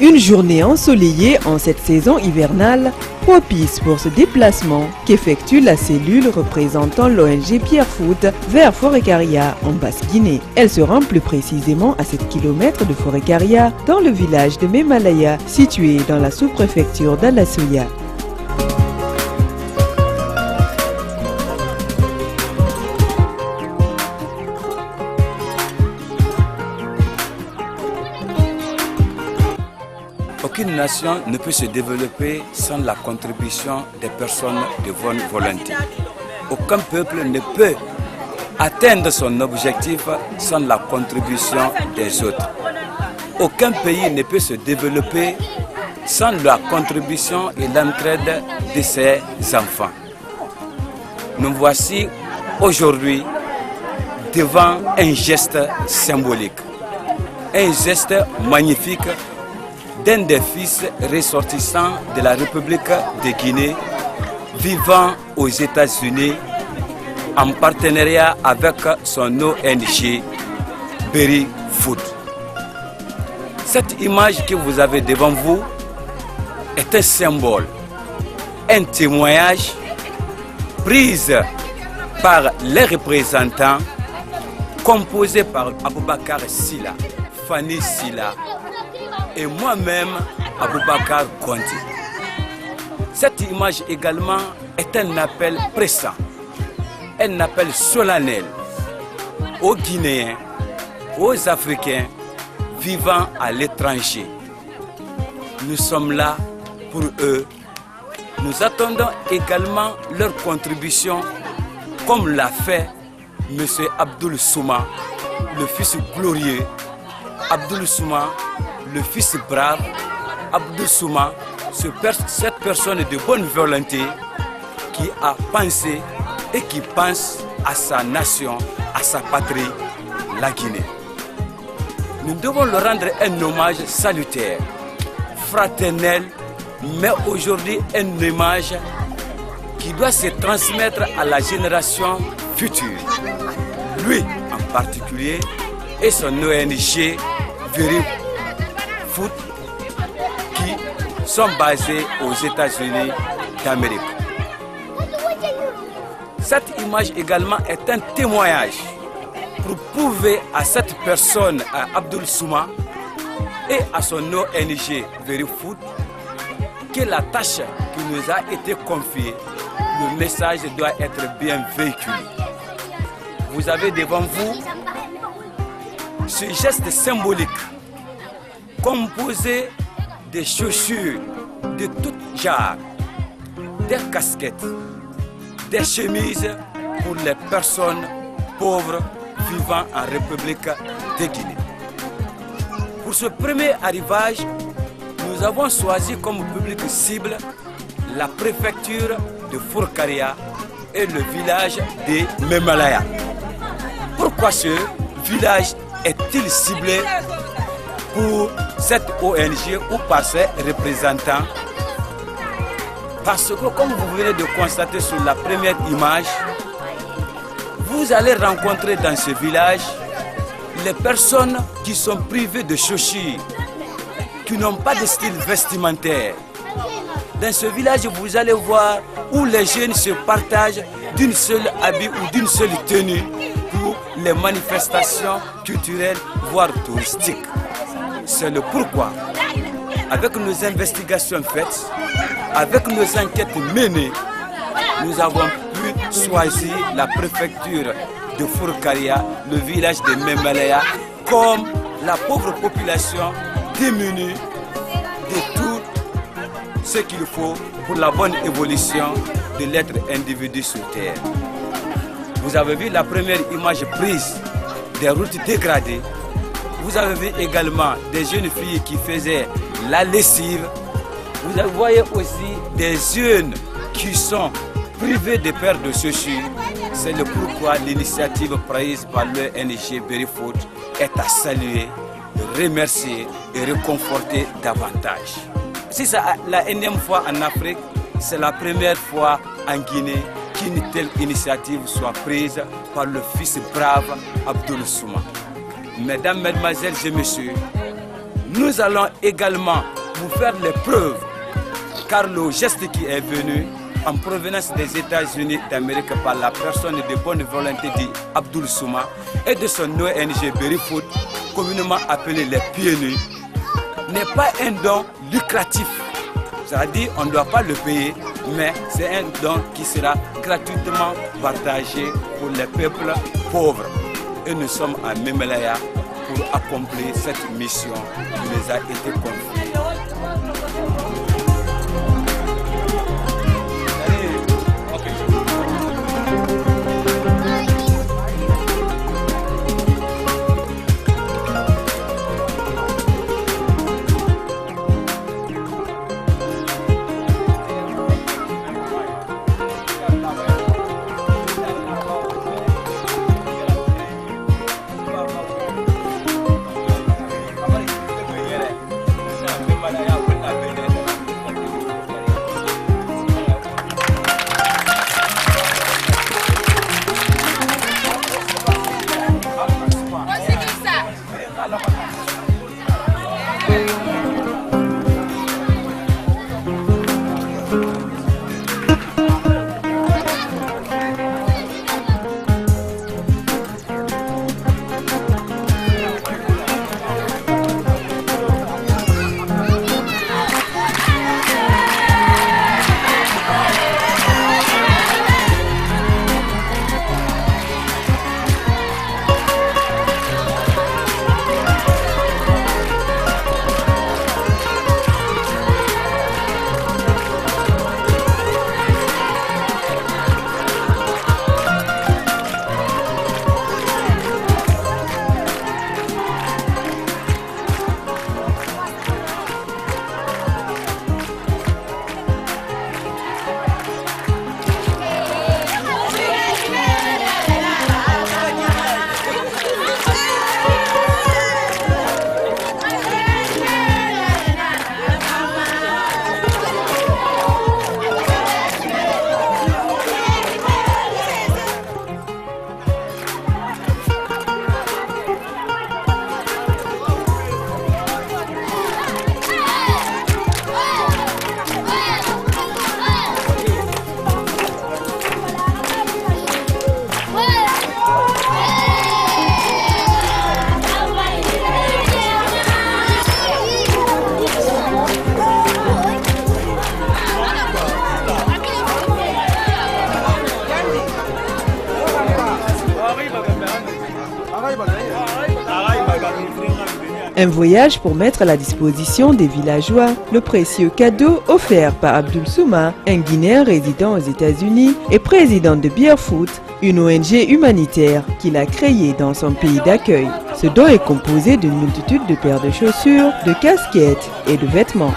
Une journée ensoleillée en cette saison hivernale, propice pour ce déplacement qu'effectue la cellule représentant l'ONG Pierre Foot vers Forêt-Caria en Basse-Guinée. Elle se rend plus précisément à 7 km de Forêt-Caria dans le village de Memalaya, situé dans la sous-préfecture d'Alassouya. Aucune nation ne peut se développer sans la contribution des personnes de bonne volonté. Aucun peuple ne peut atteindre son objectif sans la contribution des autres. Aucun pays ne peut se développer sans la contribution et l'entraide de ses enfants. Nous voici aujourd'hui devant un geste symbolique, un geste magnifique d'un des fils ressortissants de la République de Guinée vivant aux États-Unis en partenariat avec son ONG Berry Food. Cette image que vous avez devant vous est un symbole, un témoignage prise par les représentants composés par Aboubakar Silla, Fanny Silla et moi-même, Aboubakar Konté. Cette image également est un appel pressant, un appel solennel aux Guinéens, aux Africains vivant à l'étranger. Nous sommes là pour eux. Nous attendons également leur contribution, comme l'a fait M. Abdoul Souma, le fils glorieux, Abdoul Souma, le fils brave, Abdou Souma, cette personne de bonne volonté qui a pensé et qui pense à sa nation, à sa patrie, la Guinée. Nous devons leur rendre un hommage salutaire, fraternel, mais aujourd'hui un hommage qui doit se transmettre à la génération future. Lui en particulier et son ONG Berry Food qui sont basés aux États-Unis d'Amérique. Cette image également est un témoignage pour prouver à cette personne, à Abdoul Souma et à son ONG Berry Food, que la tâche qui nous a été confiée, le message doit être bien véhiculé. Vous avez devant vous ce geste symbolique composé de chaussures de tout genre, des casquettes, des chemises pour les personnes pauvres vivant en République de Guinée. Pour ce premier arrivage, nous avons choisi comme public cible la préfecture de Forêt-Caria et le village de Memalaya. Pourquoi ce village est-il ciblé pour cette ONG ou par ses représentants? Parce que comme vous venez de constater sur la première image, vous allez rencontrer dans ce village les personnes qui sont privées de chaussures, qui n'ont pas de style vestimentaire. Dans ce village, vous allez voir où les jeunes se partagent d'une seule habit ou d'une seule tenue pour les manifestations culturelles, voire touristiques. C'est le pourquoi, avec nos investigations faites, avec nos enquêtes menées, nous avons pu choisir la préfecture de Forêt-Caria, le village de Memalaya, comme la pauvre population démunie de tout ce qu'il faut pour la bonne évolution de l'être individu sur terre. Vous avez vu la première image prise des routes dégradées. Vous avez vu également des jeunes filles qui faisaient la lessive. Vous voyez aussi des jeunes qui sont privés de paires de chaussures. C'est le pourquoi l'initiative prise par l'ONG Berry Food est à saluer, remercier et réconforter davantage. Si c'est la énième fois en Afrique, c'est la première fois en Guinée qu'une telle initiative soit prise par le fils brave Abdoul Souma. Mesdames, Mesdemoiselles et Messieurs, Nous allons également vous faire les preuves, car le geste qui est venu en provenance des États-Unis d'Amérique par la personne de bonne volonté d'Abdoul Souma et de son ONG Berry Food, communément appelé les pieds nus, n'est pas un don lucratif. C'est-à-dire qu'on ne doit pas le payer, mais c'est un don qui sera gratuitement partagé pour les peuples pauvres. Et nous sommes à Memelaya pour accomplir cette mission qui nous a été confiée. Un voyage pour mettre à la disposition des villageois le précieux cadeau offert par Abdoul Souma, un Guinéen résident aux États-Unis et président de Beerfoot, une ONG humanitaire qu'il a créée dans son pays d'accueil. Ce don est composé d'une multitude de paires de chaussures, de casquettes et de vêtements.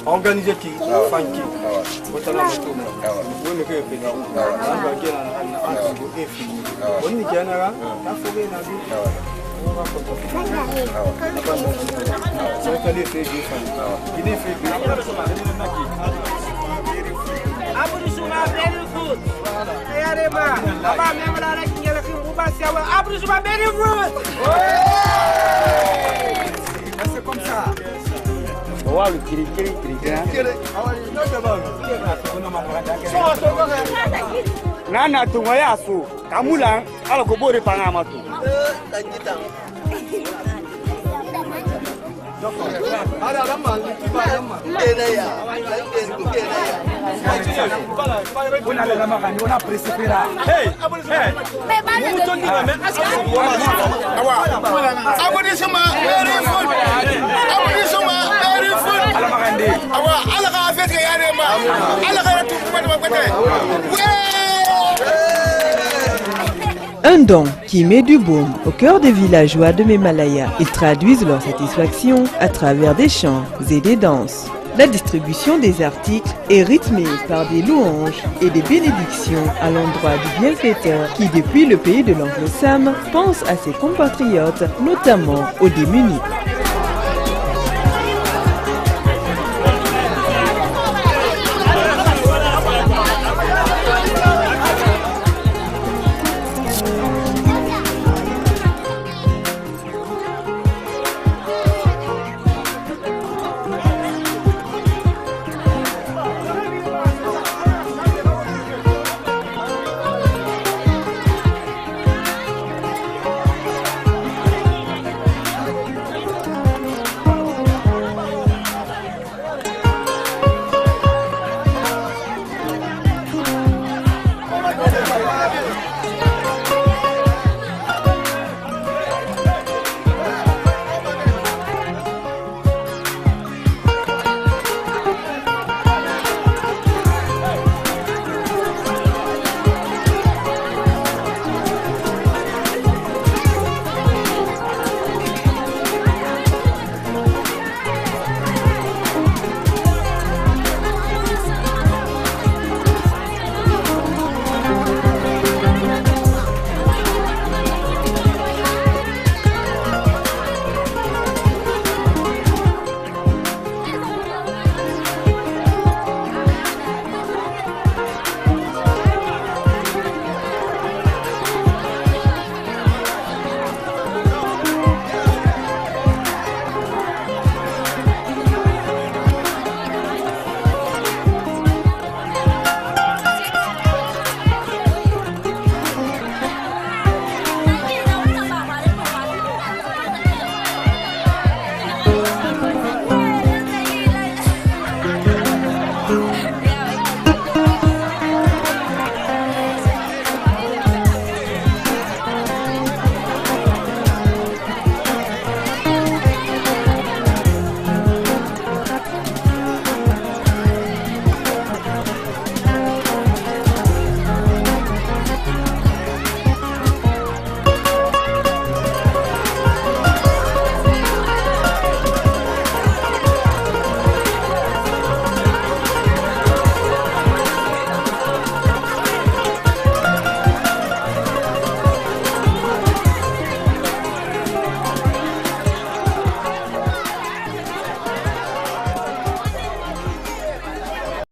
Organisé qui, C'est comme ça. Nana tungaya su kamulang ala ko bori pangamatu. Un don qui met du baume au cœur des villageois de Memalaya. Ils traduisent leur satisfaction à travers des chants et des danses. La distribution des articles est rythmée par des louanges et des bénédictions à l'endroit du bienfaiteur qui, depuis le pays de l'Oncle Sam, pense à ses compatriotes, notamment aux démunis.